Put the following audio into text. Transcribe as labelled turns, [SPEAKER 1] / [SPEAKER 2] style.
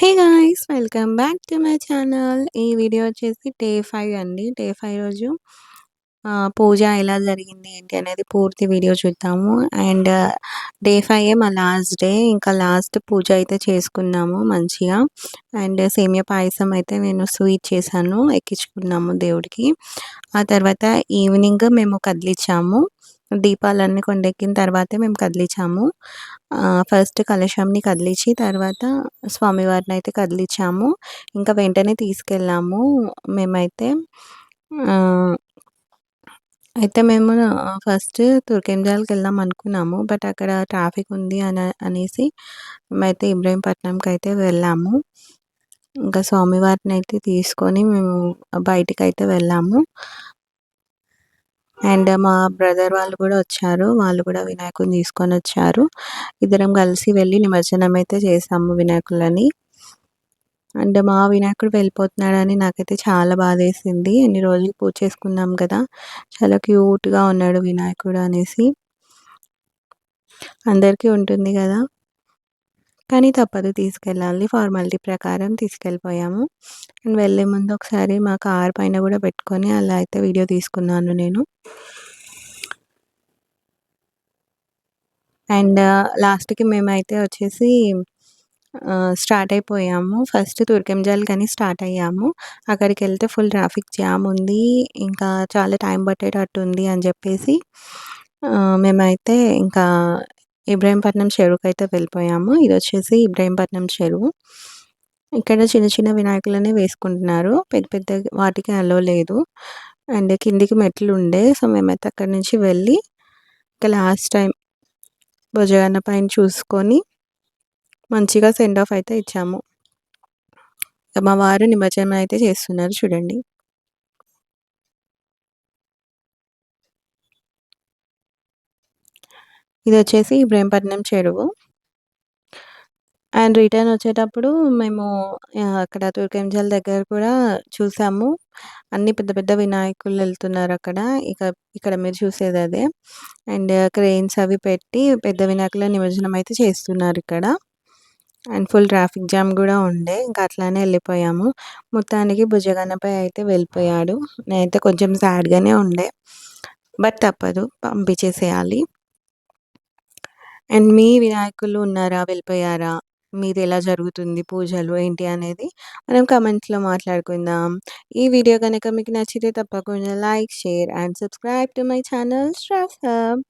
[SPEAKER 1] Hey guys! Welcome back to my channel. ఈ video వచ్చేసి day 5 అండి. డే 5 రోజు పూజ ఎలా జరిగింది ఏంటి అనేది పూర్తి వీడియో చూద్దాము. అండ్ డే 5 మా లాస్ట్ డే. ఇంకా లాస్ట్ పూజ అయితే చేసుకున్నాము మంచిగా. అండ్ సేమియా పాయసం అయితే నేను స్వీట్ చేశాను. ఎక్కించుకున్నాము దేవుడికి. ఆ తర్వాత ఈవినింగ్ మేము కదిలిచ్చాము. దీపాలన్నీ కొండెక్కిన తర్వాతే మేము కదిలిచ్చాము. ఫస్ట్ కలశంని కదిలిచ్చి తర్వాత స్వామివారినైతే కదిలిచ్చాము. ఇంకా వెంటనే తీసుకెళ్ళాము మేమైతే. ఆహ్, అయితే మేము ఫస్ట్ తుర్కెంజాల్‌కెళ్దాం అనుకున్నాము. బట్ అక్కడ ట్రాఫిక్ ఉంది అనేసి మేమైతే ఇబ్రహీంపట్నంకైతే వెళ్ళాము. ఇంకా స్వామివారినైతే తీసుకొని మేము బయటికైతే వెళ్ళాము. అండ్ మా బ్రదర్ వాళ్ళు కూడా వచ్చారు. వాళ్ళు కూడా వినాయకుడిని తీసుకొనొచ్చారు. ఇద్దరం కలిసి వెళ్ళి నిమజ్జనం అయితే చేసాము వినాయకులని. అండ్ మా వినాయకుడు వెళ్ళిపోతున్నాడని నాకైతే చాలా బాధేసింది. ఇన్ని రోజులు పూజ చేసుకున్నాం కదా! చాలా క్యూట్‌గా ఉన్నాడు వినాయకుడు అనేసి. అందరికీ ఉంటుంది గదా! కానీ తప్పదు తీసుకెళ్ళాలి. ఫార్మాలిటీ ప్రకారం తీసుకెళ్ళిపోయాము. అండ్ వెళ్ళే ముందు ఒకసారి మా కార్ పైన కూడా పెట్టుకొని అలా అయితే వీడియో తీసుకున్నాను నేను. అండ్ లాస్ట్‌కి మేమైతే వచ్చేసి స్టార్ట్ అయిపోయాము. ఫస్ట్ తుర్కెంజాల్‌కని స్టార్ట్ అయ్యాము. అక్కడికెళ్తే ఫుల్ ట్రాఫిక్ జామ్ ఉంది. ఇంకా చాలా టైం పట్టేటట్టుంది అని జెప్పేసి మేమైతే ఇంకా ఇబ్రహీంపట్నం చెరువుకైతే వెళ్ళిపోయాము. ఇదొచ్చేసి ఇబ్రహీంపట్నం చెరువు. ఇక్కడ చిన్న చిన్న వినాయకులనే వేసుకుంటున్నారు. పెద్ద పెద్ద వాటికి అలో లేదు. అండ్ కిందికి మెట్లుండే. సో, మేమైతే అక్కడి నుంచి వెళ్ళి ఇక లాస్ట్ టైం భుజగన్న పైన చూసుకొని మంచిగా సెండ్ ఆఫ్ అయితే ఇచ్చాము. మా వారు నిమజ్జనం అయితే చేస్తున్నారు చూడండి. ఇదొచ్చేసి ఇబ్రహీంపట్నం చెరువు. అండ్ రిటర్న్ వచ్చేటప్పుడు మేము అక్కడ తుర్కెంజల్ దగ్గర కూడా చూసాము. అన్ని పెద్ద పెద్ద వినాయకులు ఎళ్తున్నారక్కడ. ఇక్కడ మీరు చూసేదదే. అండ్ క్రెయిన్స్ అవి పెట్టి పెద్ద వినాయకుల నిమజ్జనం అయితే చేస్తున్నారిక్కడ. అండ్ ఫుల్ ట్రాఫిక్ జామ్ గూడా ఉండే. ఇంకా అట్లానే ఎళ్ళిపోయాము. మొత్తానికి భుజగన్నపై అయితే వెళ్ళిపోయాడు. నేనైతే కొంచెం సాడ్‌గానే ఉండే. బట్ తప్పదు పంపించేసేయాలి. అండ్ మీ వినాయకులు ఉన్నారా? వెళ్ళిపోయారా? మీదెలా జరుగుతుంది పూజలు ఏంటి అనేది మనం కామెంట్స్‌లో మాట్లాడుకుందాం. ఈ వీడియో గనక మీకు నచ్చితే తప్పకుండా like, share and subscribe to my channel Shravs hub.